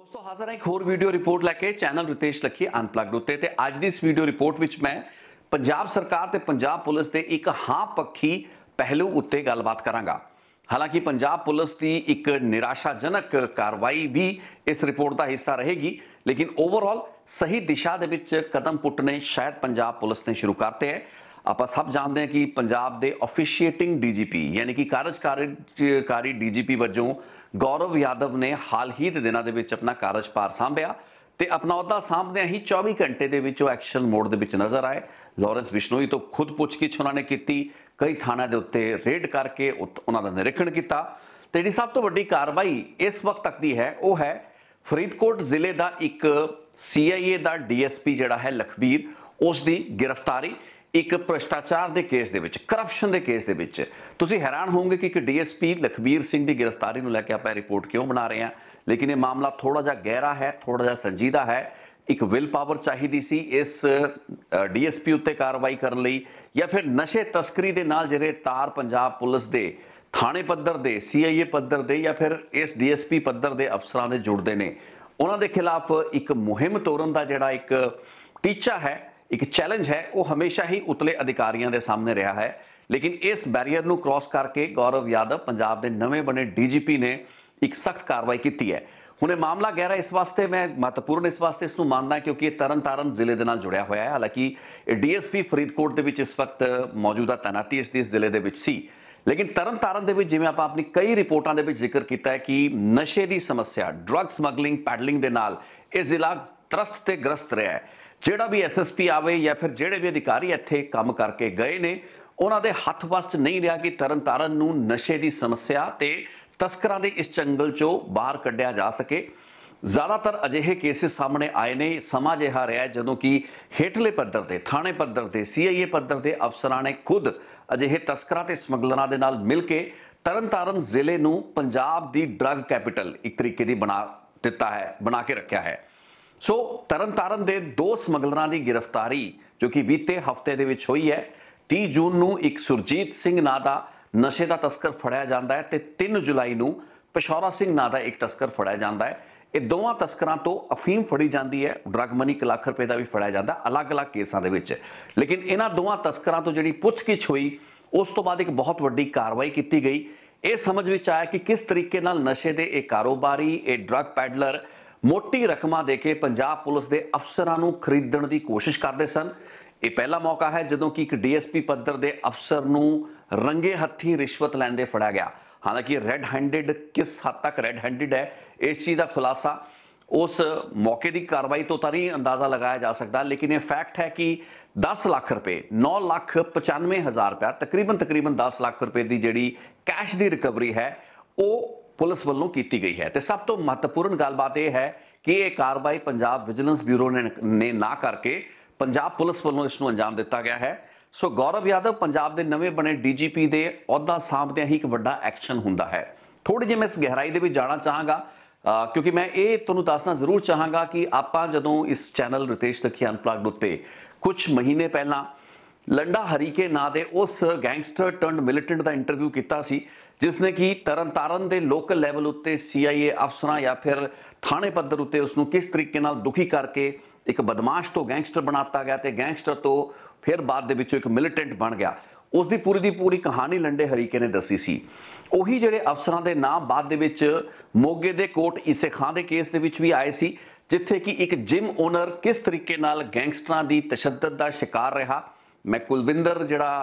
दोस्तों हाजिर है एक होर वीडियो रिपोर्ट लैके चैनल रितेश लखी अनप्लग्ड उत्ते ते अज दी इस वीडियो रिपोर्ट विच मैं पंजाब सरकार ते पंजाब पुलिस दे एक हां पक्षी पहलू उत्ते गलबात करांगा। हालांकि पंजाब पुलिस की एक निराशाजनक कार्रवाई भी इस रिपोर्ट का हिस्सा रहेगी, लेकिन ओवरऑल सही दिशा दे विच कदम पुट्टने शायद पंजाब पुलिस ने शुरू करते हैं। आप सब जानते हैं कि पंजाब के ऑफिशिएटिंग डीजीपी यानी कि कार्यकारी डीजीपी वजों गौरव यादव ने हाल ही के दिनों के अपना कार्यभार सांभिया ते अपना अहुदा सांभदे ही 24 घंटे के एक्शन मोड के नजर आए। लॉरेंस बिश्नोई तो खुद पुछगिछ उन्होंने की, कई थानों के उत्ते रेड करके उन्होंने निरीक्षण किया। तो जी सब तो वड्डी कार्रवाई इस वक्त तक की है वह है फरीदकोट जिले का एक CIA का DSP जिहड़ा है लखबीर, उसकी गिरफ्तारी एक भ्रष्टाचार के केस दे विच, करप्शन के केस दे विच। तुसी हैरान होंगे कि एक DSP लखबीर सिंह की गिरफ्तारी को लैके आप रिपोर्ट क्यों बना रहे हैं, लेकिन ये मामला थोड़ा जा गहरा है, थोड़ा जा संजीदा है। एक विल पावर चाहिए सी इस DSP उत्ते कार्रवाई करने लई, या फिर नशे तस्करी के नाल जिहड़े तार पंजाब पुलिस के थाने पद्धर दे, CIA पद्धर दे या फिर इस DSP पद्धर के अफसरां दे जुड़ते हैं, उन्होंने खिलाफ एक मुहिम तोड़न का जिहड़ा एक टीचा है, एक चैलेंज है, वो हमेशा ही उतले अधिकारियों के सामने रहा है। लेकिन इस बैरियर को क्रॉस करके गौरव यादव पंजाब के नवे बने DGP ने एक सख्त कार्रवाई की है। हुणे मामला गहरा इस वास्ते मैं महत्वपूर्ण इस वास्ते इसनूं मानदा है क्योंकि तरन तारण जिले के नाल जुड़िया हुआ है। हालांकि DSP फरीदकोट के विच इस वक्त मौजूदा तैनाती इस जिले के विच सी, लेकिन तरन तारण के जिवें आपां अपनी कई रिपोर्टां दे विच जिक्र किया है कि नशे की समस्या, ड्रग समगलिंग, पैडलिंग के नाल यह जिला त्रस्त ते ग्रस्त रहा है। ਜਿਹੜਾ भी SSP आवे या फिर ਜਿਹੜੇ भी अधिकारी ਇੱਥੇ ਕੰਮ करके गए ने, ਉਹਨਾਂ ਦੇ ਹੱਥ ਵਸ ਚ ਨਹੀਂ ਰਿਹਾ कि तरन तारण ਨੂੰ ਨਸ਼ੇ ਦੀ ਸਮੱਸਿਆ ਤੇ ਤਸਕਰਾਂ ਦੇ ਇਸ ਚੰਗਲ ਚੋਂ ਬਾਹਰ ਕੱਢਿਆ ਜਾ ਸਕੇ। ਜ਼ਿਆਦਾਤਰ ਅਜਿਹੇ ਕੇਸਿਸ ਸਾਹਮਣੇ ਆਏ ਨੇ, ਸਮਾਂ ਜਿਹਾ ਰਿਹਾ ਜਦੋਂ ਕਿ ਹੇਠਲੇ ਪੱਧਰ ਤੇ, ਥਾਣੇ ਪੱਧਰ ਤੇ, CIA ਪੱਧਰ ਤੇ ਅਫਸਰਾਂ ਨੇ ਖੁਦ ਅਜਿਹੇ ਤਸਕਰਾਂ ਤੇ ਸਮਗਲਰਾਂ ਦੇ ਨਾਲ ਮਿਲ ਕੇ तरन तारण ਜ਼ਿਲ੍ਹੇ ਨੂੰ ਪੰਜਾਬ ਦੀ ਡਰੱਗ ਕੈਪੀਟਲ ਇੱਕ ਤਰੀਕੇ ਦੀ ਬਣਾ ਕੇ ਰੱਖਿਆ है। सो तरन तारण के 2 ਸਮਗਲਰਾਂ की गिरफ्तारी जो कि बीते हफ्ते के हुई है। 30 जून को एक सुरजीत सिंह नां का नशे का तस्कर फड़िया जाता है तो 3 जुलाई को पशौरा सिंह नां का एक तस्कर फड़िया जाता है। ये दोवां तस्करां तो अफीम फड़ी जाती है, ड्रग मनी 1 लाख रुपए का भी फड़िया जाता है अलग अलग केसां दे विच। लेकिन इन्हां दोवां तस्करां तो जिहड़ी पुछगिछ हुई उस तो बाद एक बहुत वड्डी कार्रवाई की गई। ये समझ में आया कि किस तरीके नाल नशे के एक कारोबारी, एक ड्रग पैडलर मोटी रकमां देके पंजाब पुलिस के अफसरां नूं खरीदण की कोशिश करते सन। ये पहला मौका है जदों कि एक DSP पद्धर के अफसर नूं रंगे हत्थी रिश्वत लैंदे फड़िया गया। हालांकि रेड हैंडिड किस हद तक रेड हैंडिड है इस चीज़ का खुलासा उस मौके की कार्रवाई तो नहीं अंदाज़ा लगाया जा सकता, लेकिन ये फैक्ट है कि 10 लाख रुपए, 9,95,000 रुपया, तकरीबन 10 लाख रुपए की जिहड़ी कैश की रिकवरी है वो पुलिस वालों की गई है। तो सब तो महत्वपूर्ण गलबात यह है कि यह कार्रवाई पंजाब विजिलेंस ब्यूरो ने ना करके पंजाब पुलिस वालों इसनूं अंजाम दिता गया है। सो गौरव यादव पंजाब के नवे बने DGP के अहुदा सांभदे ही एक वड्डा एक्शन हुंदा है। थोड़ी जी मैं इस गहराई दे विच जाना चाहांगा क्योंकि मैं ये तुहानूं दसना जरूर चाहांगा कि आपां जदों इस चैनल रितेश लखी अनप्लग्ड उत्ते कुछ महीने पहला लंडा हरीके नां दे उस गैंगस्टर टर्नड मिलिटेंट का इंटरव्यू किया सी, जिसने कि तरन तारण के लोकल लैवल उत्ते CIA अफसरां या फिर थाने पद्धर उत्ते उसनूं किस तरीके नाल दुखी करके एक बदमाश तो गैंगस्टर बनाता गया तो गैंगस्टर तो फिर बाद दे विचों एक मिलिटेंट बन गया। उसकी पूरी पूरी कहानी लंडे हरीके ने दसी सी। उही जिहड़े अफसरां दे नाम बाद दे विच मोगे दे कोट ईसे खां दे केस दे विच भी आए सी, जिथे कि एक जिम ओनर किस तरीके नाल गैंगस्टरां दी तशद्दद दा शिकार रहा। मैं कुलविंदर जिहड़ा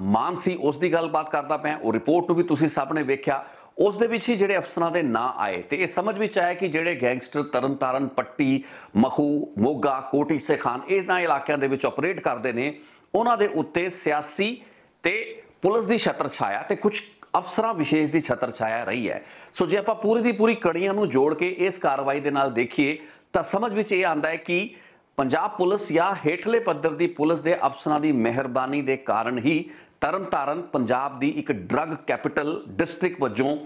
मान सी उसकी गलबात करता पाया, वो रिपोर्ट भी तुसी सब ने वेख्या, उस दे विच ही जिहड़े अफसरां दे नां आए तो यह समझ में आया कि जिहड़े गैंगस्टर तरन तारण, पट्टी, मखू, मोगा, कोट ईसे खान इन्हां इलाकिਆਂ ਦੇ ਵਿੱਚ ऑपरेट करते हैं, उन्हां दे उत्ते सियासी ते पुलिस की छत्र छाया ते कुछ अफसरां विशेष की छत्र छाया रही है। सो जे आपां पूरी दी पूरी कड़ियां नूं जोड़ के इस कार्रवाई दे नाल देखिए तो समझ में ये आंदा है कि पंजाब पुलिस या हेठले पद्धर की पुलिस के अफसरां की मेहरबानी के कारण ही तरन तारण पंजाब की एक ड्रग कैपिटल डिस्ट्रिक्ट वजों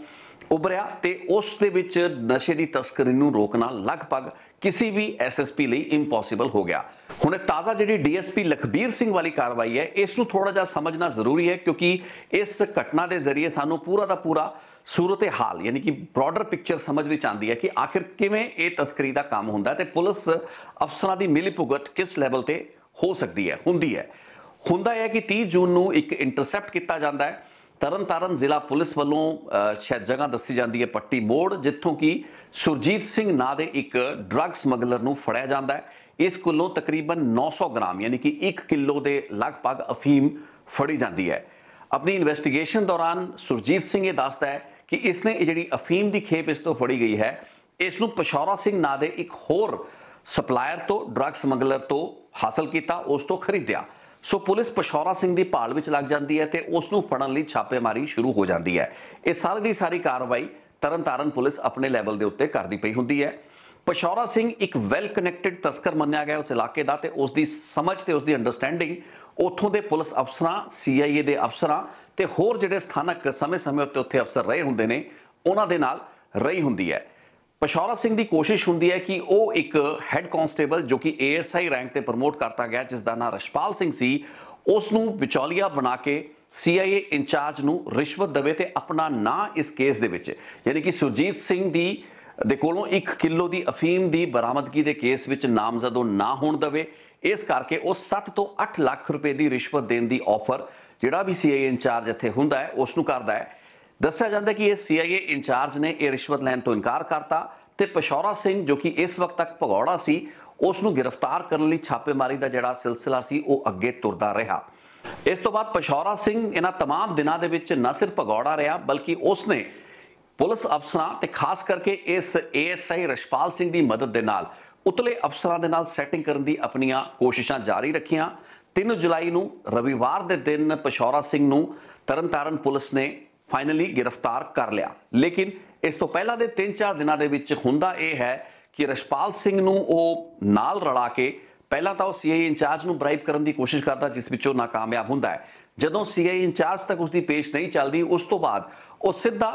उभरिया ते उस दे विच नशे की तस्करी नूं रोकना लगभग किसी भी SSP ਲਈ इंपॉसिबल हो गया। हुणे ताज़ा जिहड़ी DSP लखबीर सिंह वाली कार्रवाई है इसनूं थोड़ा जिहा समझना जरूरी है क्योंकि इस घटना के जरिए सानूं पूरा दा पूरा सूरत हाल यानी कि ब्रॉडर पिक्चर समझ में आती है कि आखिर किवें ये तस्करी का काम होंदा ते पुलिस अफसरां दी मिलीभुगत किस लैवल ते हो सकती है हुंदी है। हुंदा है कि 30 जून नूं एक इंटरसैप्ट किया जाता है तरन तारण जिला पुलिस वालों शायद जगह दसी जाती है पट्टी मोड़ जिथों कि सुरजीत सिंह नां दे एक ड्रग समगलर नूं फड़िया जाता है। इस कोलों तकरीबन 900 ग्राम यानी कि 1 किलो के लगभग अफीम फड़ी जाती है। अपनी इन्वेस्टिगेशन दौरान सुरजीत सिंह ये दसदा है कि इसने जी अफीम की खेप इस तो फड़ी गई है इसनूं पशौरा सिंह नां दे एक होर सप्लायर तो ड्रग समगलर तो हासिल किया उस तो खरीदया। सो पुलिस पशौरा सिंह की भाल में लग जाती है तो उसनूं फड़न लई छापेमारी शुरू हो जाती है। ये सारी की सारी कार्रवाई तरन तारण पुलिस अपने लैवल के उत्ते करती पई हुंदी है। पशौरा सिंह एक वैल कनैक्टेड तस्कर मन्निया गया उस इलाके का, तो उसकी समझ तो उसकी अंडरस्टैंडिंग उतों के पुलिस अफसरां CIA के अफसरां ते होर जिहड़े स्थानक समय समय उत्ते उत्थे अफसर रहे हुंदे ने उन्हां दे नाल रही हुंदी है। पशौरा सिंह की कोशिश हुंदी है कि वह एक हैड कांस्टेबल जो कि ASI रैंक ते प्रमोट करता गया जिसका नाम रशपाल सिंह सी उसनूं विचौलिया बना के CIA इंचार्ज नूं रिश्वत देवे ते अपना नाम इस केस दे विच यानी कि सुरजीत सिंह दी दे कोलों 1 किलो की अफीम की बरामदगी के केस विच नामजदों ना होण देवे। इस करके वो 7 तो 8 लाख रुपए की रिश्वत देने की ऑफर जिहड़ा भी CIA इंचार्ज इत्थे हुंदा है उसनूं करदा है। दस्सिया जाता है कि ये CIA इंचार्ज ने यह रिश्वत लैण तो इनकार करता ते पशौरा सिंह जो कि इस वक्त तक भगौड़ा सी उसनूं गिरफ्तार करने लई छापेमारी का जिहड़ा सिलसिला सी वो अगे तुरदा रहा। इस तो बाद पशौरा सिंह इन्हां तमाम दिनां दे विच न सिर्फ भगौड़ा रहा बल्कि उसने पुलिस अफसरां ते खास करके इस ASI रशपाल सिंह की मदद के नाल उतले अफसरां दे नाल सैटिंग करने की अपनियां कोशिशां जारी रखियां। 3 जुलाई नूं रविवार के दिन पशौरा सिंह नूं तरन तारण पुलिस ने फाइनली गिरफ्तार कर लिया। लेकिन इस तो पहला दे 3-4 दिनों के विच हुंदा यह है कि रशपाल सिंह नूं ओह नाल रला के पहला तो CI इंचार्ज नूं ब्राइब करने की कोशिश करता जिस विचों नाकामयाब हुंदा है। जदों CI इंचार्ज तक उसकी पेश नहीं चलती उस तो बाद वह सीधा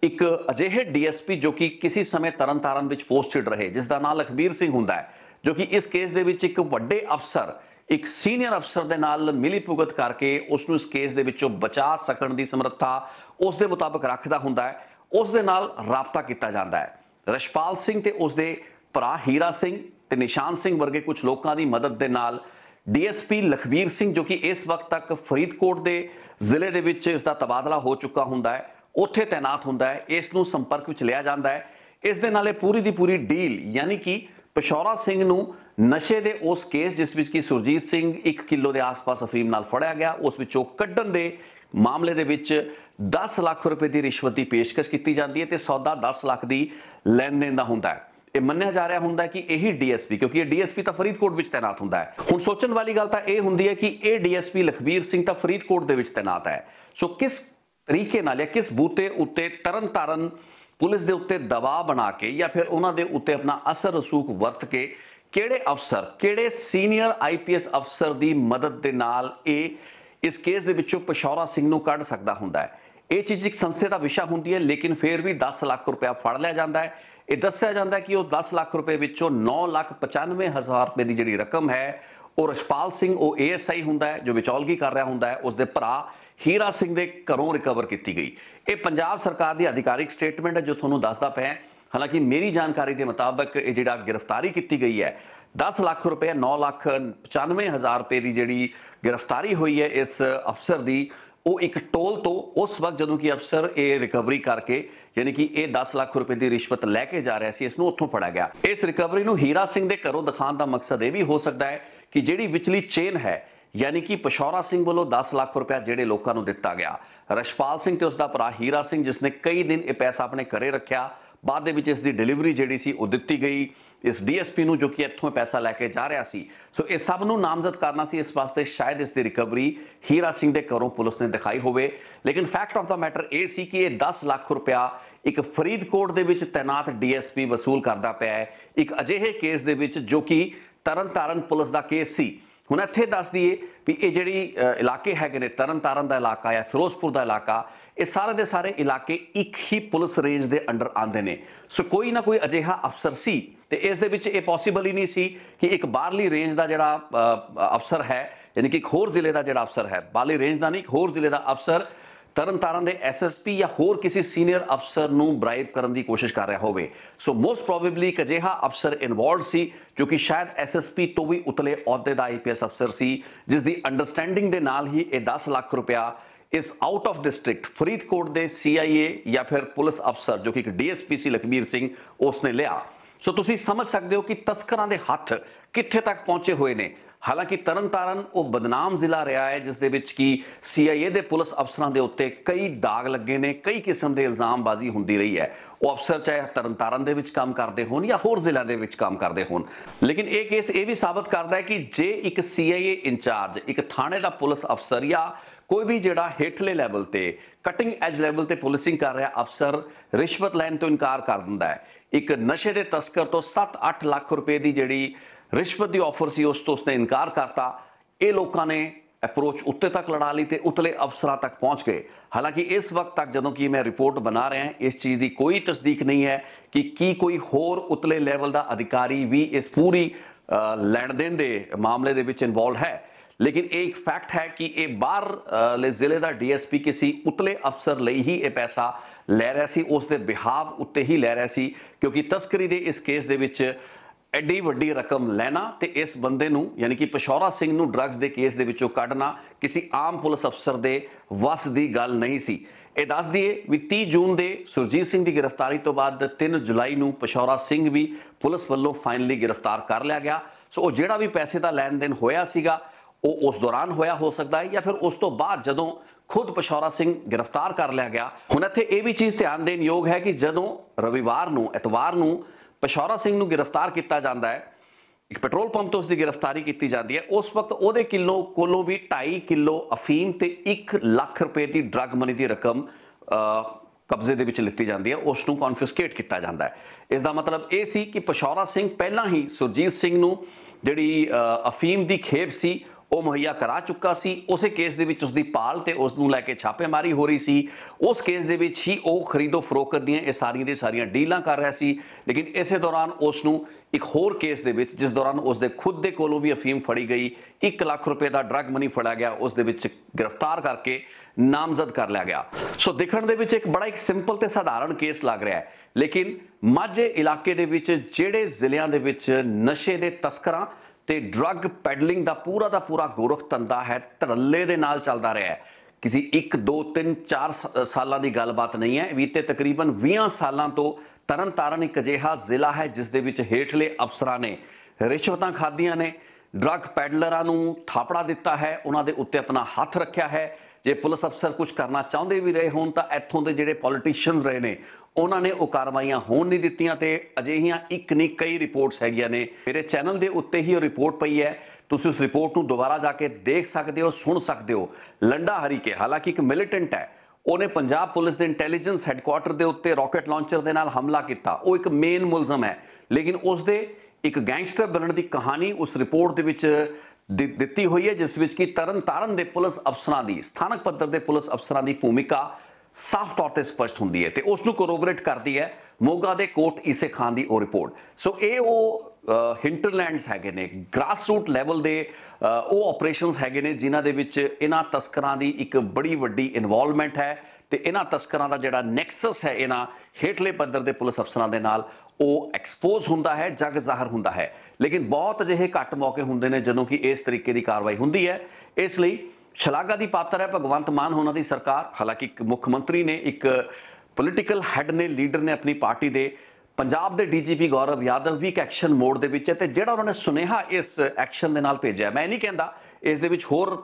एक अजिहे DSP जो कि किसी समय तरन तारण विच पोस्टेड रहे जिसका नाम लखबीर सिंह हुंदा है जो कि इस केस दे विच एक वड्डे अफसर एक सीनियर अफसर दे नाल मिली भुगत करके उसनूं इस केस दे विचों बचा सकण दी समर्था उस दे मुताबिक रखदा हुंदा है उस दे नाल राबता किया जाता है। रशपाल सिंह ते उसदे भरा हीरा सिंह ते निशान सिंह वर्गे कुछ लोगों की मदद के नाल DSP लखबीर सिंह जो कि इस वक्त तक फरीदकोट के जिले के विच इसका तबादला हो चुका हुंदा है उत्थे तैनात हुंदा है इसनूं संपर्क विच लिया जाता है। इस दे नाले पूरी दी पूरी डील यानी कि पशौरा सिंह नूं नशे दे उस केस जिस विच कि सुरजीत सिंह 1 किलो के आस-पास अफीम नाल फड़िया गया उस विचों कड्ढण दे मामले दे विच 10 लाख रुपए की रिश्वत की पेशकश की जाती है तो सौदा 10 लाख की लैन देन का हुंदा है। यह मन्निया जा रहा हुंदा है कि यही DSP क्योंकि ये DSP तो फरीदकोट विच तैनात हुंदा है। हुण सोचण वाली गल तां यह हुंदी है कि यह DSP लखबीर सिंह तो फरीदकोट दे विच तैनात है। सो किस तरीके नाल या किस बूते उत्ते तरन तारण पुलिस के उत्ते दबाव बना के या फिर उन्होंने उत्ते अपना असर रसूख वरत के किहड़े अफसर किहड़े सीनियर IPS अफसर की मदद के नाल इस केस दे विचों पशौरा सिंह नूं कढ सकदा हुंदा है। ये चीज़ एक संशय का विषय हुंदी है लेकिन फिर भी 10 लाख रुपया फड़ लिया जाता है। ये दस्सिया जाता है कि वह 10 लाख रुपए विचों 9,95,000 रुपए की जिहड़ी रकम है वो रशपाल सिंह वो ASI हुंदा है जो विचौलगी कर रहा हुंदा है उसके भरा हीरा सिंह के घरों रिकवर की गई। ये पंजाब सरकार की अधिकारिक स्टेटमेंट है जो तुहानूं दसदा पिया। हालांकि मेरी जानकारी के मुताबिक ये जिहड़ा गिरफ्तारी की गई है 10 लाख रुपए 9,95,000 रुपए की जिहड़ी गिरफ्तारी हुई है इस अफसर की वो एक टोल तो उस वक्त जदों कि अफसर ये रिकवरी करके यानी कि ये 10 लाख रुपए की रिश्वत लैके जा रहा है इसनूं उत्थों फड़ा गया। इस रिकवरी नूं हीरा सिंह के घरों दिखाने का मकसद यह भी हो सकता है कि जिहड़ी विचली चेन है यानी कि पशौरा सिंह वालों 10 लाख रुपया जिहड़े लोगों को दिता गया रशपाल सिंह ते उसका भरा हीरा सिंह जिसने कई दिन यह पैसा अपने घरे रखा बाद दे विच इसकी डिलीवरी जिहड़ी सी वो दित्ती गई इस DSP नूं जो कि इत्थों पैसा लैके जा रहा सी। सो इस सब नूं नामजद करना सी इस वास्ते शायद इसकी रिकवरी हीरा सिंह के घरों पुलिस ने दिखाई होवे। लेकिन फैक्ट ऑफ द मैटर ये सी कि यह 10 लाख रुपया एक फरीदकोट दे विच तैनात DSP वसूल करता पिया है एक अजिहे केस दे विच जो कि तरन तारण पुलिस का केस सी। हुण इत्थे दस दईए भी ये जिहड़ी इलाके हैगे ने तरन तारण का इलाका या फिरोजपुर का इलाका ये सारे के सारे इलाके एक ही पुलिस रेंज के अंडर आते हैं। सो कोई ना कोई अजिहा अफसर सी ते इस दे विच ये पॉसीबल ही नहीं सी कि एक बाहरली रेंज का जिहड़ा अफसर है यानी कि एक होर जिले का जिहड़ा अफसर है बाहरली रेंज का नहीं एक होर जिले का अफसर ਤਰਨਤਾਰਨ ਦੇ ਐਸਐਸਪੀ ਜਾਂ ਹੋਰ ਕਿਸੇ ਸੀਨੀਅਰ ਅਫਸਰ ਨੂੰ ਬ੍ਰਾਈਬ ਕਰਨ ਦੀ ਕੋਸ਼ਿਸ਼ ਕਰ ਰਿਹਾ ਹੋਵੇ। ਸੋ ਮੋਸਟ ਪ੍ਰੋਬੇਬਲੀ ਇੱਕ ਅਜਿਹਾ ਅਫਸਰ ਇਨਵੋਲਵਡ ਸੀ ਜੋ ਕਿ ਸ਼ਾਇਦ ਐਸਐਸਪੀ ਤੋਂ ਵੀ ਉਤਲੇ ਅਹੁਦੇ ਦਾ ਆਈਪੀਐਸ ਅਫਸਰ ਸੀ, ਜਿਸ ਦੀ ਅੰਡਰਸਟੈਂਡਿੰਗ ਦੇ ਨਾਲ ਹੀ ਇਹ 10 ਲੱਖ ਰੁਪਇਆ ਇਸ ਆਊਟ ਆਫ ਡਿਸਟ੍ਰਿਕਟ ਫਰੀਦਕੋਟ ਦੇ ਸੀਆਈਏ ਜਾਂ ਫਿਰ ਪੁਲਿਸ ਅਫਸਰ ਜੋ ਕਿ ਇੱਕ ਡੀਐਸਪੀ ਸੀ ਲਖਬੀਰ ਸਿੰਘ, ਉਸਨੇ ਲਿਆ। ਸੋ ਤੁਸੀਂ ਸਮਝ ਸਕਦੇ ਹੋ ਕਿ ਤਸਕਰਾਂ ਦੇ ਹੱਥ ਕਿੱਥੇ ਤੱਕ ਪਹੁੰਚੇ ਹੋਏ ਨੇ। ਹਾਲਾਂਕਿ ਤਰਨਤਾਰਨ ਉਹ ਬਦਨਾਮ ਜ਼ਿਲ੍ਹਾ ਰਿਹਾ ਹੈ ਜਿਸ ਦੇ ਵਿੱਚ ਕਿ ਸੀਆਈਏ ਦੇ ਪੁਲਿਸ ਅਫਸਰਾਂ ਦੇ ਉੱਤੇ ਕਈ ਦਾਗ ਲੱਗੇ ਨੇ, ਕਈ ਕਿਸਮ ਦੇ ਇਲਜ਼ਾਮਬਾਜ਼ੀ ਹੁੰਦੀ ਰਹੀ ਹੈ। ਉਹ ਅਫਸਰ ਚਾਹੇ ਤਰਨਤਾਰਨ ਦੇ ਵਿੱਚ ਕੰਮ ਕਰਦੇ ਹੋਣ ਜਾਂ ਹੋਰ ਜ਼ਿਲ੍ਹਿਆਂ ਦੇ ਵਿੱਚ ਕੰਮ ਕਰਦੇ ਹੋਣ। ਲੇਕਿਨ ਇਹ ਕੇਸ ਇਹ ਵੀ ਸਾਬਤ ਕਰਦਾ ਹੈ ਕਿ ਜੇ ਇੱਕ ਸੀਆਈਏ ਇੰਚਾਰਜ, ਇੱਕ ਥਾਣੇ ਦਾ ਪੁਲਿਸ ਅਫਸਰ ਜਾਂ ਕੋਈ ਵੀ ਜਿਹੜਾ ਹੇਠਲੇ ਲੈਵਲ ਤੇ ਕਟਿੰਗ ਐਜ ਲੈਵਲ ਤੇ ਪੁਲਿਸਿੰਗ ਕਰ ਰਿਹਾ ਅਫਸਰ ਰਿਸ਼ਵਤ ਲੈਣ ਤੋਂ ਇਨਕਾਰ ਕਰ ਦਿੰਦਾ ਹੈ, ਇੱਕ ਨਸ਼ੇ ਦੇ ਤਸਕਰ ਤੋਂ 7-8 ਲੱਖ ਰੁਪਏ ਦੀ ਜਿਹੜੀ ਰਿਸ਼ਵਤ ਦੀ ਆਫਰ ਸੀ ਉਸ ਤੋਂ ਉਸਨੇ ਇਨਕਾਰ ਕਰਤਾ, ਇਹ ਲੋਕਾਂ ਨੇ ਅਪਰੋਚ ਉੱਤੇ ਤੱਕ ਲੜਾ ਲਈ ਤੇ ਉਤਲੇ ਅਫਸਰਾਂ ਤੱਕ ਪਹੁੰਚ ਗਏ। ਹਾਲਾਂਕਿ ਇਸ ਵਕਤ ਤੱਕ ਜਦੋਂ ਕਿ ਮੈਂ ਰਿਪੋਰਟ ਬਣਾ ਰਿਹਾ ਇਸ ਚੀਜ਼ ਦੀ ਕੋਈ ਤਸਦੀਕ ਨਹੀਂ ਹੈ ਕਿ ਕੀ ਕੋਈ ਹੋਰ ਉਤਲੇ ਲੈਵਲ ਦਾ ਅਧਿਕਾਰੀ ਵੀ ਇਸ ਪੂਰੀ ਲੈਣ ਦੇਣ ਦੇ ਮਾਮਲੇ ਦੇ ਵਿੱਚ ਇਨਵੋਲਵ ਹੈ। ਲੇਕਿਨ ਇਹ ਇੱਕ ਫੈਕਟ ਹੈ ਕਿ ਇਹ ਬਾਹਰਲੇ ਜ਼ਿਲ੍ਹੇ ਦਾ ਡੀਐਸਪੀ ਕਿਸੇ ਉਤਲੇ ਅਫਸਰ ਲਈ ਹੀ ਇਹ ਪੈਸਾ ਲੈ ਰਿਹਾ ਸੀ, ਉਸ ਦੇ ਬਿਹਾਵ ਉੱਤੇ ਹੀ ਲੈ ਰਿਹਾ ਸੀ, ਕਿਉਂਕਿ ਤਸਕਰੀ ਦੇ ਇਸ ਕੇਸ ਦੇ ਵਿੱਚ ਐਡੀ ਵੱਡੀ ਰਕਮ ਲੈਣਾ ਤੇ ਇਸ ਬੰਦੇ ਨੂੰ ਯਾਨੀ ਕਿ ਪਸ਼ੌਰਾ ਸਿੰਘ ਨੂੰ ਡਰੱਗਸ ਦੇ ਕੇਸ ਦੇ ਵਿੱਚੋਂ ਕੱਢਣਾ ਕਿਸੇ ਆਮ ਪੁਲਿਸ ਅਫਸਰ ਦੇ ਵੱਸ ਦੀ ਗੱਲ ਨਹੀਂ ਸੀ। ਇਹ ਦੱਸ ਦਈਏ ਵੀ 30 ਜੂਨ ਦੇ ਸੁਰਜੀਤ ਸਿੰਘ ਦੀ ਗ੍ਰਿਫਤਾਰੀ ਤੋਂ ਬਾਅਦ 3 ਜੁਲਾਈ ਨੂੰ ਪਸ਼ੌਰਾ ਸਿੰਘ ਵੀ ਪੁਲਿਸ ਵੱਲੋਂ ਫਾਈਨਲੀ ਗ੍ਰਿਫਤਾਰ ਕਰ ਲਿਆ ਗਿਆ। ਸੋ ਉਹ ਜਿਹੜਾ ਵੀ ਪੈਸੇ ਦਾ ਲੈਣ ਦੇਣ ਹੋਇਆ ਸੀਗਾ ਉਹ ਉਸ ਦੌਰਾਨ ਹੋਇਆ ਹੋ ਸਕਦਾ ਹੈ ਜਾਂ ਫਿਰ ਉਸ ਤੋਂ ਬਾਅਦ ਜਦੋਂ ਖੁਦ ਪਸ਼ੌਰਾ ਸਿੰਘ ਗ੍ਰਿਫਤਾਰ ਕਰ ਲਿਆ ਗਿਆ। ਹੁਣ ਇੱਥੇ ਇਹ ਵੀ ਚੀਜ਼ ਧਿਆਨ ਦੇਣ ਯੋਗ ਹੈ ਕਿ ਜਦੋਂ ਰਵਿਵਾਰ ਨੂੰ ਐਤਵਾਰ ਨੂੰ ਪਸ਼ੌਰਾ ਸਿੰਘ ਨੂੰ ਗ੍ਰਿਫਤਾਰ ਕੀਤਾ ਜਾਂਦਾ ਹੈ, ਇੱਕ ਪੈਟਰੋਲ ਪੰਪ ਤੋਂ ਉਸ ਦੀ ਗ੍ਰਿਫਤਾਰੀ ਕੀਤੀ ਜਾਂਦੀ ਹੈ, ਉਸ ਵਕਤ ਉਹਦੇ ਕੋਲੋਂ ਵੀ 2.5 ਕਿਲੋ ਅਫੀਮ ਤੇ 1 ਲੱਖ ਰੁਪਏ ਦੀ ਡਰੱਗ ਮਨੀ ਦੀ ਰਕਮ ਕਬਜ਼ੇ ਦੇ ਵਿੱਚ ਲਿੱਤੀ ਜਾਂਦੀ ਹੈ, ਉਸ ਨੂੰ ਕਨਫਿਸਕੇਟ ਕੀਤਾ ਜਾਂਦਾ ਹੈ। ਇਸ ਦਾ ਮਤਲਬ ਇਹ ਸੀ ਕਿ ਪਸ਼ੌਰਾ ਸਿੰਘ ਪਹਿਲਾਂ ਹੀ ਸੁਰਜੀਤ ਸਿੰਘ ਨੂੰ ਜਿਹੜੀ ਅਫੀਮ ਦੀ ਖੇਪ ਸੀ ਉਹ ਮੁਹੱਈਆ ਕਰਾ ਚੁੱਕਾ ਸੀ। ਉਸੇ ਕੇਸ ਦੇ ਵਿੱਚ ਉਸ ਦੀ ਪਾਲ ਤੇ ਉਸ ਨੂੰ ਲੈ ਕੇ ਛਾਪੇਮਾਰੀ ਹੋ ਰਹੀ ਸੀ। ਉਸ ਕੇਸ ਦੇ ਵਿੱਚ ਹੀ ਉਹ ਖਰੀਦੋ ਫਰੋਖਤ ਦੀਆਂ ਇਹ ਸਾਰੀਆਂ ਦੀ ਸਾਰੀਆਂ ਡੀਲਾਂ ਕਰ ਰਿਹਾ ਸੀ। ਲੇਕਿਨ ਇਸੇ ਦੌਰਾਨ ਉਸ ਨੂੰ ਇੱਕ ਹੋਰ ਕੇਸ ਦੇ ਵਿੱਚ, ਜਿਸ ਦੌਰਾਨ ਉਸ ਦੇ ਖੁਦ ਦੇ ਕੋਲੋਂ ਵੀ ਅਫੀਮ ਫੜੀ ਗਈ, 1 ਲੱਖ ਰੁਪਏ ਦਾ ਡਰੱਗ ਮਨੀ ਫੜਿਆ ਗਿਆ, ਉਸ ਦੇ ਵਿੱਚ ਗ੍ਰਿਫਤਾਰ ਕਰਕੇ ਨਾਮਜ਼ਦ ਕਰ ਲਿਆ ਗਿਆ। ਸੋ ਦੇਖਣ ਦੇ ਵਿੱਚ ਇੱਕ ਬੜਾ ਇੱਕ ਸਿੰਪਲ ਤੇ ਸਧਾਰਨ ਕੇਸ ਲੱਗ ਰਿਹਾ ਹੈ, ਲੇਕਿਨ ਮਾਝੇ ਇਲਾਕੇ ਦੇ ਵਿੱਚ ਜਿਹੜੇ ਜ਼ਿਲ੍ਹਿਆਂ ਦੇ ਵਿੱਚ ਨਸ਼ੇ ਦੇ ਤਸਕਰਾਂ ਤੇ ਡਰੱਗ ਪੈਡਲਿੰਗ ਦਾ ਪੂਰਾ ਗੋਰਖ ਧੰਦਾ ਹੈ, ਧੜੱਲੇ ਦੇ ਨਾਲ ਚੱਲਦਾ ਰਿਹਾ ਹੈ। ਕਿਸੇ 1 2 3 4 ਸਾਲਾਂ ਦੀ ਗੱਲਬਾਤ ਨਹੀਂ ਹੈ, ਬੀਤੇ ਤਕਰੀਬਨ 20 ਸਾਲਾਂ ਤੋਂ ਤਰਨਤਾਰਨ ਇੱਕ ਅਜਿਹਾ ਜ਼ਿਲ੍ਹਾ ਹੈ ਜਿਸ ਦੇ ਵਿੱਚ ਹੇਠਲੇ ਅਫਸਰਾਂ ਨੇ ਰਿਸ਼ਵਤਾਂ ਖਾਧੀਆਂ ਨੇ, ਡਰੱਗ ਪੈਡਲਰਾਂ ਨੂੰ ਥਾਪੜਾ ਦਿੱਤਾ ਹੈ, ਉਹਨਾਂ ਦੇ ਉੱਤੇ ਆਪਣਾ ਹੱਥ ਰੱਖਿਆ ਹੈ। ਜੇ ਪੁਲਿਸ ਅਫਸਰ ਕੁਝ ਕਰਨਾ ਚਾਹੁੰਦੇ ਵੀ ਰਹੇ ਹੋਣ ਤਾਂ ਇੱਥੋਂ ਦੇ ਜਿਹੜੇ ਪੋਲੀਟੀਸ਼ੀਅਨਸ ਰਹੇ ਨੇ ਉਹਨਾਂ ਨੇ ਉਹ ਕਾਰਵਾਈਆਂ ਹੋਣ ਨਹੀਂ ਦਿੱਤੀਆਂ ਤੇ ਅਜਿਹੀਆਂ ਇੱਕ ਨਹੀਂ ਕਈ ਰਿਪੋਰਟਸ ਹੈਗੀਆਂ ਨੇ। ਮੇਰੇ ਚੈਨਲ ਦੇ ਉੱਤੇ ਹੀ ਉਹ ਰਿਪੋਰਟ ਪਈ ਹੈ, ਤੁਸੀਂ ਉਸ ਰਿਪੋਰਟ ਨੂੰ ਦੁਬਾਰਾ ਜਾ ਕੇ ਦੇਖ ਸਕਦੇ ਹੋ, ਸੁਣ ਸਕਦੇ ਹੋ। ਲੰਡਾ ਹਰੀਕੇ ਹਾਲਾਂਕਿ ਇੱਕ ਮਿਲੀਟੈਂਟ ਹੈ, ਉਹਨੇ ਪੰਜਾਬ ਪੁਲਿਸ ਦੇ ਇੰਟੈਲੀਜੈਂਸ ਹੈੱਡਕੁਆਟਰ ਦੇ ਉੱਤੇ ਰਾਕਟ ਲਾਂਚਰ ਦੇ ਨਾਲ ਹਮਲਾ ਕੀਤਾ, ਉਹ ਇੱਕ ਮੇਨ ਮੁਲਜ਼ਮ ਹੈ, ਲੇਕਿਨ ਉਸ ਦੇ ਇੱਕ ਗੈਂਗਸਟਰ ਬਣਨ ਦੀ ਕਹਾਣੀ ਉਸ ਰਿਪੋਰਟ ਦੇ ਵਿੱਚ ਦਿੱਤੀ ਹੋਈ ਹੈ, ਜਿਸ ਵਿੱਚ ਕਿ ਤਰਨਤਾਰਨ ਦੇ ਪੁਲਿਸ ਅਫਸਰਾਂ ਦੀ, ਸਥਾਨਕ ਪੱਧਰ ਦੇ ਪੁਲਿਸ ਅਫਸਰਾਂ ਦੀ ਭੂਮਿਕਾ ਸਾਫ਼ ਤੌਰ ਤੇ ਸਪਸ਼ਟ ਹੁੰਦੀ ਹੈ ਤੇ ਉਸ ਨੂੰ ਕੋਰੋਬੋਰੇਟ ਕਰਦੀ ਹੈ ਮੋਗਾ ਦੇ ਕੋਟ ਈਸੇ ਖਾਨ ਦੀ ਉਹ ਰਿਪੋਰਟ। ਸੋ ਇਹ ਉਹ ਹਿੰਟਰਲੈਂਡਸ ਹੈਗੇ ਨੇ, ਗ੍ਰਾਸ ਰੂਟ ਲੈਵਲ ਦੇ ਉਹ ਆਪਰੇਸ਼ਨਸ ਹੈਗੇ ਨੇ ਜਿਨ੍ਹਾਂ ਦੇ ਵਿੱਚ ਇਹਨਾਂ ਤਸਕਰਾਂ ਦੀ ਇੱਕ ਬੜੀ ਵੱਡੀ ਇਨਵੋਲਵਮੈਂਟ ਹੈ ਤੇ ਇਹਨਾਂ ਤਸਕਰਾਂ ਦਾ ਜਿਹੜਾ ਨੈਕਸਸ ਹੈ ਇਹਨਾਂ ਹੇਠਲੇ ਪੱਧਰ ਦੇ ਪੁਲਿਸ ਅਫਸਰਾਂ ਦੇ ਨਾਲ ਉਹ ਐਕਸਪੋਜ਼ ਹੁੰਦਾ ਹੈ, ਜਗ ਜ਼ਾਹਰ ਹੁੰਦਾ ਹੈ। ਲੇਕਿਨ ਬਹੁਤ ਅਜਿਹੇ ਘੱਟ ਮੌਕੇ ਹੁੰਦੇ ਨੇ ਜਦੋਂ ਕਿ ਇਸ ਤਰੀਕੇ ਦੀ ਕਾਰਵਾਈ ਹੁੰਦੀ ਹੈ। ਇਸ ਲਈ ਸ਼ਲਾਘਾ ਦੀ ਪਾਤਰ ਹੈ ਭਗਵੰਤ ਮਾਨ ਹੋਣਾ ਦੀ ਸਰਕਾਰ। ਹਾਲਾਂਕਿ ਇੱਕ ਮੁੱਖ ਮੰਤਰੀ ਨੇ, ਇੱਕ ਪੋਲੀਟੀਕਲ ਹੈੱਡ ਨੇ, ਲੀਡਰ ਨੇ ਆਪਣੀ ਪਾਰਟੀ ਦੇ, ਪੰਜਾਬ ਦੇ ਡੀਜੀਪੀ ਗੌਰਵ ਯਾਦਵ ਵੀ ਇੱਕ ਐਕਸ਼ਨ ਮੋਡ ਦੇ ਵਿੱਚ ਹੈ ਤੇ ਜਿਹੜਾ ਉਹਨਾਂ ਨੇ ਸੁਨੇਹਾ ਇਸ ਐਕਸ਼ਨ ਦੇ ਨਾਲ ਭੇਜਿਆ, ਮੈਂ ਨਹੀਂ ਕਹਿੰਦਾ ਇਸ ਦੇ ਵਿੱਚ ਹੋਰ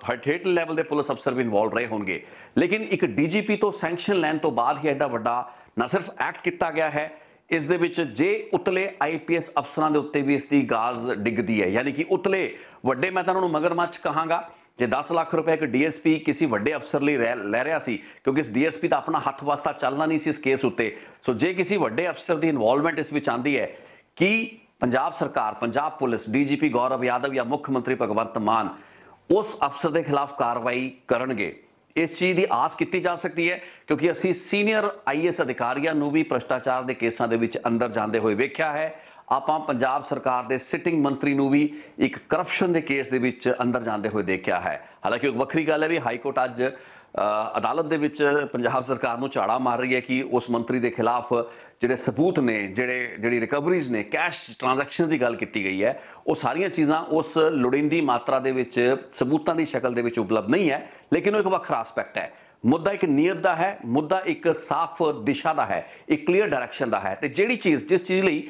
ਹੇਠਲੇ ਲੈਵਲ ਦੇ ਪੁਲਿਸ ਅਫਸਰ ਵੀ ਇਨਵੋਲਵ ਰਹੇ ਹੋਣਗੇ, ਲੇਕਿਨ ਇੱਕ ਡੀਜੀਪੀ ਤੋਂ ਸੈਂਕਸ਼ਨ ਲੈਣ ਤੋਂ ਬਾਅਦ ਹੀ ਐਡਾ ਵੱਡਾ ਨਾ ਸਿਰਫ ਐਕਟ ਕੀਤਾ ਗਿਆ ਹੈ, ਇਸ ਦੇ ਵਿੱਚ ਜੇ ਉਤਲੇ ਆਈਪੀਐਸ ਅਫਸਰਾਂ ਦੇ ਉੱਤੇ ਵੀ ਇਸ ਦੀ ਗਾਜ਼ ਡਿੱਗਦੀ ਹੈ, ਯਾਨੀ ਕਿ ਉਤਲੇ ਵੱਡੇ, ਮੈਂ ਤਾਂ ਉਹਨਾਂ ਨੂੰ ਮਗਰਮੱਛ ਕਹਾਂਗਾ। ਜੇ 10 ਲੱਖ ਰੁਪਏ ਇੱਕ ਡੀਐਸਪੀ ਕਿਸੇ ਵੱਡੇ ਅਫਸਰ ਲਈ ਲੈ ਰਿਹਾ ਸੀ, ਕਿਉਂਕਿ ਇਸ ਡੀਐਸਪੀ ਦਾ ਆਪਣਾ ਹੱਥ ਵਾਸਤਾ ਚੱਲਣਾ ਨਹੀਂ ਸੀ ਇਸ ਕੇਸ ਉੱਤੇ, ਸੋ ਜੇ ਕਿਸੇ ਵੱਡੇ ਅਫਸਰ ਦੀ ਇਨਵੋਲਵਮੈਂਟ ਇਸ ਵਿੱਚ ਆਉਂਦੀ ਹੈ, ਕਿ ਪੰਜਾਬ ਸਰਕਾਰ, ਪੰਜਾਬ ਪੁਲਿਸ, ਡੀਜੀਪੀ ਗੌਰਵ ਯਾਦਵ ਜਾਂ ਮੁੱਖ ਮੰਤਰੀ ਭਗਵੰਤ ਮਾਨ ਉਸ ਅਫਸਰ ਦੇ ਖਿਲਾਫ ਕਾਰਵਾਈ ਕਰਨਗੇ, ਇਸ ਚੀਜ਼ ਦੀ ਆਸ ਕੀਤੀ ਜਾ ਸਕਦੀ ਹੈ। ਕਿਉਂਕਿ ਅਸੀਂ ਸੀਨੀਅਰ ਆਈਐਸ ਅਧਿਕਾਰੀਆਂ ਨੂੰ ਵੀ ਭ੍ਰਿਸ਼ਟਾਚਾਰ ਦੇ ਕੇਸਾਂ ਦੇ ਵਿੱਚ ਅੰਦਰ ਜਾਂਦੇ ਹੋਏ ਵੇਖਿਆ ਹੈ। ਆਪਾਂ ਪੰਜਾਬ ਸਰਕਾਰ ਦੇ ਸਿਟਿੰਗ ਮੰਤਰੀ ਨੂੰ ਵੀ ਇੱਕ ਕਰਪਸ਼ਨ ਦੇ ਕੇਸ ਦੇ ਵਿੱਚ ਅੰਦਰ ਜਾਂਦੇ ਹੋਏ ਦੇਖਿਆ ਹੈ। ਹਾਲਾਂਕਿ ਇੱਕ ਵੱਖਰੀ ਗੱਲ ਹੈ ਵੀ ਹਾਈ ਕੋਰਟ ਅੱਜ ਅਦਾਲਤ ਦੇ ਵਿੱਚ ਪੰਜਾਬ ਸਰਕਾਰ ਨੂੰ ਝਾੜਾ ਮਾਰ ਰਹੀ ਹੈ ਕਿ ਉਸ ਮੰਤਰੀ ਦੇ ਖਿਲਾਫ ਜਿਹੜੇ ਸਬੂਤ ਨੇ, ਜਿਹੜੀ ਰਿਕਵਰੀਜ਼ ਨੇ, ਕੈਸ਼ ਟ੍ਰਾਂਜੈਕਸ਼ਨ ਦੀ ਗੱਲ ਕੀਤੀ ਗਈ ਹੈ, ਉਹ ਸਾਰੀਆਂ ਚੀਜ਼ਾਂ ਉਸ ਲੋੜੀਂਦੀ ਮਾਤਰਾ ਦੇ ਵਿੱਚ ਸਬੂਤਾਂ ਦੀ ਸ਼ਕਲ ਦੇ ਵਿੱਚ ਉਪਲਬਧ ਨਹੀਂ ਹੈ। ਲੇਕਿਨ ਉਹ ਇੱਕ ਵੱਖਰਾ ਐਸਪੈਕਟ ਹੈ। ਮੁੱਦਾ ਇੱਕ ਨੀਅਤ ਦਾ ਹੈ, ਮੁੱਦਾ ਇੱਕ ਸਾਫ਼ ਦਿਸ਼ਾ ਦਾ ਹੈ, ਇੱਕ ਕਲੀਅਰ ਡਾਇਰੈਕਸ਼ਨ ਦਾ ਹੈ। ਤੇ ਜਿਹੜੀ ਚੀਜ਼, ਜਿਸ ਚੀਜ਼ ਲਈ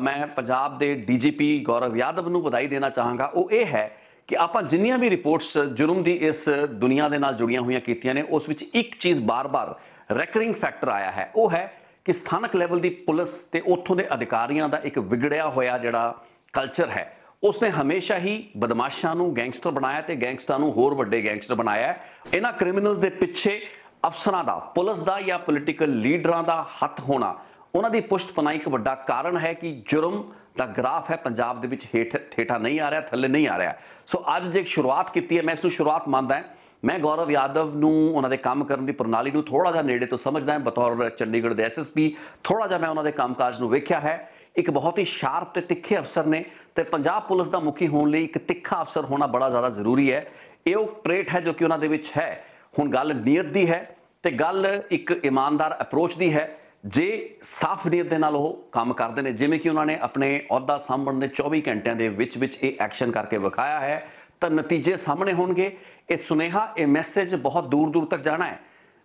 ਮੈਂ ਪੰਜਾਬ ਦੇ ਡੀਜੀਪੀ ਗੌਰਵ ਯਾਦਵ ਨੂੰ ਵਧਾਈ ਦੇਣਾ ਚਾਹਾਂਗਾ, ਉਹ ਇਹ ਹੈ ਕਿ ਆਪਾਂ ਜਿੰਨੀਆਂ ਵੀ ਰਿਪੋਰਟਸ ਜੁਰਮ ਦੀ ਇਸ ਦੁਨੀਆ ਦੇ ਨਾਲ ਜੁੜੀਆਂ ਹੋਈਆਂ ਕੀਤੀਆਂ ਨੇ, ਉਸ ਵਿੱਚ ਇੱਕ ਚੀਜ਼ ਬਾਰ-ਬਾਰ ਰੈਕਰਿੰਗ ਫੈਕਟਰ ਆਇਆ ਹੈ। ਉਹ ਹੈ ਕਿ ਸਥਾਨਕ ਲੈਵਲ ਦੀ ਪੁਲਿਸ ਤੇ ਉੱਥੋਂ ਦੇ ਅਧਿਕਾਰੀਆਂ ਦਾ ਇੱਕ ਵਿਗੜਿਆ ਹੋਇਆ ਜਿਹੜਾ ਕਲਚਰ ਹੈ, ਉਸਨੇ ਹਮੇਸ਼ਾ ਹੀ ਬਦਮਾਸ਼ਾਂ ਨੂੰ ਗੈਂਗਸਟਰ ਬਣਾਇਆ ਤੇ ਗੈਂਗਸਟਰਾਂ ਨੂੰ ਹੋਰ ਵੱਡੇ ਗੈਂਗਸਟਰ ਬਣਾਇਆ। ਇਹਨਾਂ ਕ੍ਰਿਮੀਨਲਸ ਦੇ ਪਿੱਛੇ ਅਫਸਰਾਂ ਦਾ, ਪੁਲਿਸ ਦਾ ਜਾਂ ਪੋਲੀਟੀਕਲ ਲੀਡਰਾਂ ਦਾ ਹੱਥ ਹੋਣਾ, ਉਹਨਾਂ ਦੀ ਪੁਸ਼ਤਪਨਾਹੀ ਇੱਕ ਵੱਡਾ ਕਾਰਨ ਹੈ ਕਿ ਜੁਰਮ ਦਾ ਗ੍ਰਾਫ ਹੈ ਪੰਜਾਬ ਦੇ ਵਿੱਚ ਹੇਠਾਂ ਨਹੀਂ ਆ ਰਿਹਾ, ਥੱਲੇ ਨਹੀਂ ਆ ਰਿਹਾ। ਸੋ ਅੱਜ ਜੇ ਸ਼ੁਰੂਆਤ ਕੀਤੀ ਹੈ, ਮੈਂ ਇਸ ਨੂੰ ਸ਼ੁਰੂਆਤ ਮੰਨਦਾ ਹਾਂ। ਮੈਂ ਗੌਰਵ ਯਾਦਵ ਨੂੰ, ਉਹਨਾਂ ਦੇ ਕੰਮ ਕਰਨ ਦੀ ਪ੍ਰਣਾਲੀ ਨੂੰ ਥੋੜਾ ਜਿਹਾ ਨੇੜੇ ਤੋਂ ਸਮਝਦਾ ਹਾਂ। ਬਤੌਰ ਚੰਡੀਗੜ੍ਹ ਦੇ ਐਸਐਸਪੀ ਥੋੜਾ ਜਿਹਾ ਮੈਂ ਉਹਨਾਂ ਦੇ ਕੰਮਕਾਜ ਨੂੰ ਵੇਖਿਆ ਹੈ। ਇੱਕ ਬਹੁਤ ਹੀ ਸ਼ਾਰਪ ਤੇ ਤਿੱਖੇ ਅਫਸਰ ਨੇ ਤੇ ਪੰਜਾਬ ਪੁਲਿਸ ਦਾ ਮੁਖੀ ਹੋਣ ਲਈ ਇੱਕ ਤਿੱਖਾ ਅਫਸਰ ਹੋਣਾ ਬੜਾ ਜ਼ਿਆਦਾ ਜ਼ਰੂਰੀ ਹੈ। ਇਹ ਉਹ ਟ੍ਰੇਟ ਹੈ ਜੋ ਕਿ ਉਹਨਾਂ ਦੇ ਵਿੱਚ ਹੈ। ਹੁਣ ਗੱਲ ਨੀਅਤ ਦੀ ਹੈ ਤੇ ਗੱਲ ਇੱਕ ਇਮਾਨਦਾਰ ਅਪਰੋਚ ਦੀ ਹੈ। ਜੇ ਸਾਫ਼ ਨੀਅਤ ਦੇ ਨਾਲ ਉਹ ਕੰਮ ਕਰਦੇ ਨੇ, ਜਿਵੇਂ ਕਿ ਉਹਨਾਂ ਨੇ ਆਪਣੇ ਅਹੁਦਾ ਸਾਂਭਣ ਦੇ 24 ਘੰਟਿਆਂ ਦੇ ਵਿੱਚ ਇਹ ਐਕਸ਼ਨ ਕਰਕੇ ਵਿਖਾਇਆ ਹੈ, ਤਾਂ ਨਤੀਜੇ ਸਾਹਮਣੇ ਹੋਣਗੇ। ਇਹ ਸੁਨੇਹਾ, ਇਹ ਮੈਸੇਜ ਬਹੁਤ ਦੂਰ ਦੂਰ ਤੱਕ ਜਾਣਾ ਹੈ।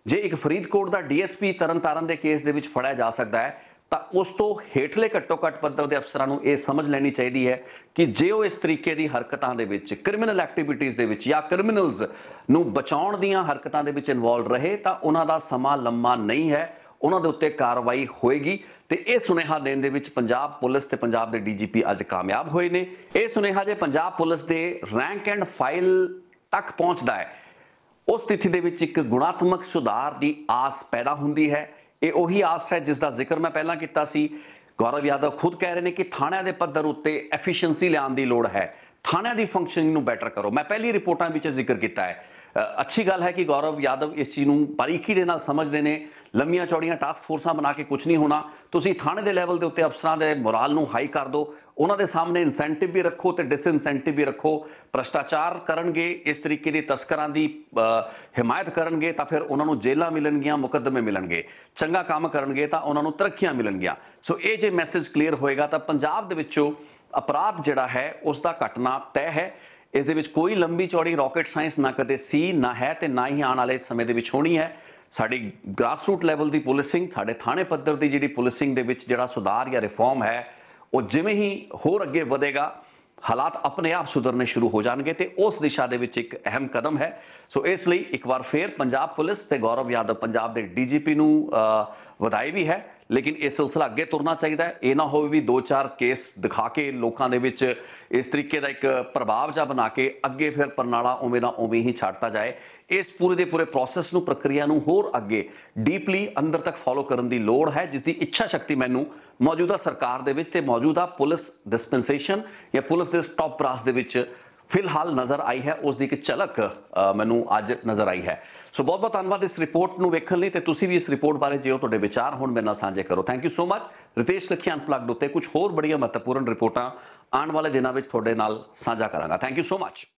ਜੇ ਇੱਕ ਫਰੀਦਕੋਟ ਦਾ ਡੀਐਸਪੀ ਤਰਨਤਾਰਨ ਦੇ ਕੇਸ ਦੇ ਵਿੱਚ ਫੜਿਆ ਜਾ ਸਕਦਾ ਹੈ, ਤਾਂ ਉਸ ਤੋਂ ਹੇਠਲੇ ਘੱਟੋ ਘੱਟ ਪੱਧਰ ਦੇ ਅਫਸਰਾਂ ਨੂੰ ਇਹ ਸਮਝ ਲੈਣੀ ਚਾਹੀਦੀ ਹੈ ਕਿ ਜੇ ਉਹ ਇਸ ਤਰੀਕੇ ਦੀ ਹਰਕਤਾਂ ਦੇ ਵਿੱਚ, ਕ੍ਰਿਮੀਨਲ ਐਕਟੀਵਿਟੀਜ਼ ਦੇ ਵਿੱਚ ਜਾਂ ਕ੍ਰਿਮੀਨਲਸ ਨੂੰ ਬਚਾਉਣ ਦੀਆਂ ਹਰਕਤਾਂ ਦੇ ਵਿੱਚ ਇਨਵੋਲਵ ਰਹੇ, ਤਾਂ ਉਹਨਾਂ ਦਾ ਸਮਾਂ ਲੰਮਾ ਨਹੀਂ ਹੈ, ਉਹਨਾਂ ਦੇ ਉੱਤੇ ਕਾਰਵਾਈ ਹੋਏਗੀ। ਤੇ ਇਹ ਸੁਨੇਹਾ ਦੇਣ ਦੇ ਵਿੱਚ ਪੰਜਾਬ ਪੁਲਿਸ ਤੇ ਪੰਜਾਬ ਦੇ ਡੀਜੀਪੀ ਅੱਜ ਕਾਮਯਾਬ ਹੋਏ ਨੇ। ਇਹ ਸੁਨੇਹਾ ਜੇ ਪੰਜਾਬ ਪੁਲਿਸ ਦੇ ਰੈਂਕ ਐਂਡ ਫਾਈਲ ਤੱਕ ਪਹੁੰਚਦਾ ਹੈ, ਉਸ ਸਥਿਤੀ ਦੇ ਵਿੱਚ ਇੱਕ ਗੁਣਾਤਮਕ ਸੁਧਾਰ ਦੀ ਆਸ ਪੈਦਾ ਹੁੰਦੀ ਹੈ। ਇਹ ਉਹੀ ਆਸ ਹੈ ਜਿਸ ਦਾ ਜ਼ਿਕਰ ਮੈਂ ਪਹਿਲਾਂ ਕੀਤਾ ਸੀ। ਗੌਰਵ ਯਾਦਵ ਖੁਦ ਕਹਿ ਰਹੇ ਨੇ ਕਿ ਥਾਣਿਆਂ ਦੇ ਪੱਧਰ ਉੱਤੇ ਐਫੀਸ਼ੀਐਂਸੀ ਲਿਆਉਣ ਦੀ ਲੋੜ ਹੈ, ਥਾਣਿਆਂ ਦੀ ਫੰਕਸ਼ਨਿੰਗ ਨੂੰ ਬੈਟਰ ਕਰੋ। ਮੈਂ ਪਹਿਲੀ ਰਿਪੋਰਟਾਂ ਵਿੱਚ ਜ਼ਿਕਰ ਕੀਤਾ ਹੈ। ਅੱਛੀ ਗੱਲ ਹੈ ਕਿ ਗੌਰਵ ਯਾਦਵ ਇਸ ਚੀਜ਼ ਨੂੰ ਬਾਰੀਕੀ ਦੇ ਨਾਲ ਸਮਝਦੇ ਨੇ। ਲੰਮੀਆਂ ਚੌੜੀਆਂ ਟਾਸਕ ਫੋਰਸਾਂ ਬਣਾ ਕੇ ਕੁਝ ਨਹੀਂ ਹੋਣਾ। ਤੁਸੀਂ ਥਾਣੇ ਦੇ ਲੈਵਲ ਦੇ ਉੱਤੇ ਅਫਸਰਾਂ ਦੇ ਮੋਰਾਲ ਨੂੰ ਹਾਈ ਕਰ ਦਿਓ, ਉਹਨਾਂ ਦੇ ਸਾਹਮਣੇ ਇਨਸੈਂਟਿਵ ਵੀ ਰੱਖੋ ਤੇ ਡਿਸਇਨਸੈਂਟਿਵ ਵੀ ਰੱਖੋ। ਭ੍ਰਸ਼ਟਾਚਾਰ ਕਰਨਗੇ, ਇਸ ਤਰੀਕੇ ਦੇ ਤਸਕਰਾਂ ਦੀ ਹਿਮਾਇਤ ਕਰਨਗੇ ਤਾਂ ਫਿਰ ਉਹਨਾਂ ਨੂੰ ਜੇਲ੍ਹਾਂ ਮਿਲਣਗੀਆਂ, ਮੁਕੱਦਮੇ ਮਿਲਣਗੇ। ਚੰਗਾ ਕੰਮ ਕਰਨਗੇ ਤਾਂ ਉਹਨਾਂ ਨੂੰ ਤਰੱਕੀਆਂ ਮਿਲਣਗੀਆਂ। ਸੋ ਇਹ ਜੇ ਮੈਸੇਜ ਕਲੀਅਰ ਹੋਏਗਾ ਤਾਂ ਪੰਜਾਬ ਦੇ ਵਿੱਚੋਂ ਅਪਰਾਧ ਜਿਹੜਾ ਹੈ ਉਸ ਦਾ ਘਟਣਾ ਤੈਅ ਹੈ। ਇਸ ਦੇ ਵਿੱਚ ਕੋਈ ਲੰਬੀ ਚੌੜੀ ਰਾਕਟ ਸਾਇੰਸ ਨਾ ਕਦੇ ਸੀ, ਨਾ ਹੈ ਤੇ ਨਾ ਹੀ ਆਉਣ ਵਾਲੇ ਸਮੇਂ ਦੇ ਵਿੱਚ ਹੋਣੀ ਹੈ। ਸਾਡੀ ਗ੍ਰਾਸਰੂਟ ਲੈਵਲ ਦੀ ਪੁਲਿਸਿੰਗ, ਸਾਡੇ ਥਾਣੇ ਪੱਧਰ ਦੀ ਜਿਹੜੀ ਪੁਲਿਸਿੰਗ ਦੇ ਵਿੱਚ ਜਿਹੜਾ ਸੁਧਾਰ ਜਾਂ ਰਿਫਾਰਮ ਹੈ, ਉਹ ਜਿਵੇਂ ਹੀ ਹੋਰ ਅੱਗੇ ਵਧੇਗਾ, ਹਾਲਾਤ ਆਪਣੇ ਆਪ ਸੁਧਰਨੇ ਸ਼ੁਰੂ ਹੋ ਜਾਣਗੇ ਤੇ ਉਸ ਦਿਸ਼ਾ ਦੇ ਵਿੱਚ ਇੱਕ ਅਹਿਮ ਕਦਮ ਹੈ। ਸੋ ਇਸ ਲਈ ਇੱਕ ਵਾਰ ਫੇਰ ਪੰਜਾਬ ਪੁਲਿਸ ਤੇ ਗੌਰਵ ਯਾਦਵ ਪੰਜਾਬ ਦੇ ਡੀਜੀਪੀ ਨੂੰ ਵਧਾਈ ਵੀ ਹੈ। ਲੇਕਿਨ ਇਹ ਸਿਲਸਿਲਾ ਅੱਗੇ ਤੁਰਨਾ ਚਾਹੀਦਾ ਹੈ। ਇਹ ਨਾ ਹੋਵੇ ਵੀ 2-4 ਕੇਸ ਦਿਖਾ ਕੇ ਲੋਕਾਂ ਦੇ ਵਿੱਚ ਇਸ ਤਰੀਕੇ ਦਾ ਇੱਕ ਪ੍ਰਭਾਵ ਜਿਹਾ ਬਣਾ ਕੇ ਅੱਗੇ ਫਿਰ ਪਰਨਾਲਾ ਉਵੇਂ ਦਾ ਉਵੇਂ ਹੀ ਛੱਡਤਾ ਜਾਏ। ਇਸ ਪੂਰੇ ਦੇ ਪੂਰੇ ਪ੍ਰੋਸੈਸ ਨੂੰ, ਪ੍ਰਕਿਰਿਆ ਨੂੰ ਹੋਰ ਅੱਗੇ ਡੀਪਲੀ ਅੰਦਰ ਤੱਕ ਫੋਲੋ ਕਰਨ ਦੀ ਲੋੜ ਹੈ, ਜਿਸ ਦੀ ਇੱਛਾ ਸ਼ਕਤੀ ਮੈਨੂੰ ਮੌਜੂਦਾ ਸਰਕਾਰ ਦੇ ਵਿੱਚ ਤੇ ਮੌਜੂਦਾ ਪੁਲਿਸ ਡਿਸਪੈਂਸੇਸ਼ਨ ਜਾਂ ਪੁਲਿਸ ਦੇ ਸਟਾਪ ਬ੍ਰਾਸ ਦੇ ਵਿੱਚ ਫਿਲਹਾਲ ਨਜ਼ਰ ਆਈ ਹੈ। ਉਸ ਦੀ ਇੱਕ ਝਲਕ ਮੈਨੂੰ ਅੱਜ ਨਜ਼ਰ ਆਈ ਹੈ। ਸੋ ਬਹੁਤ ਬਹੁਤ ਧੰਨਵਾਦ ਇਸ ਰਿਪੋਰਟ ਨੂੰ ਵੇਖਣ ਲਈ ਤੇ ਤੁਸੀਂ ਵੀ ਇਸ ਰਿਪੋਰਟ ਬਾਰੇ ਜੇ ਤੁਹਾਡੇ ਵਿਚਾਰ ਹੋਣ ਮੇਰੇ ਨਾਲ ਸਾਂਝੇ ਕਰੋ। Thank you so much. Ritesh Lakhi unplugged ਉੱਤੇ ਕੁਝ ਹੋਰ ਬੜੀਆਂ ਮਹੱਤਵਪੂਰਨ ਰਿਪੋਰਟਾਂ ਆਉਣ ਵਾਲੇ ਦਿਨਾਂ ਵਿੱਚ ਤੁਹਾਡੇ ਨਾਲ ਸਾਂਝਾ ਕਰਾਂਗਾ। Thank you so much.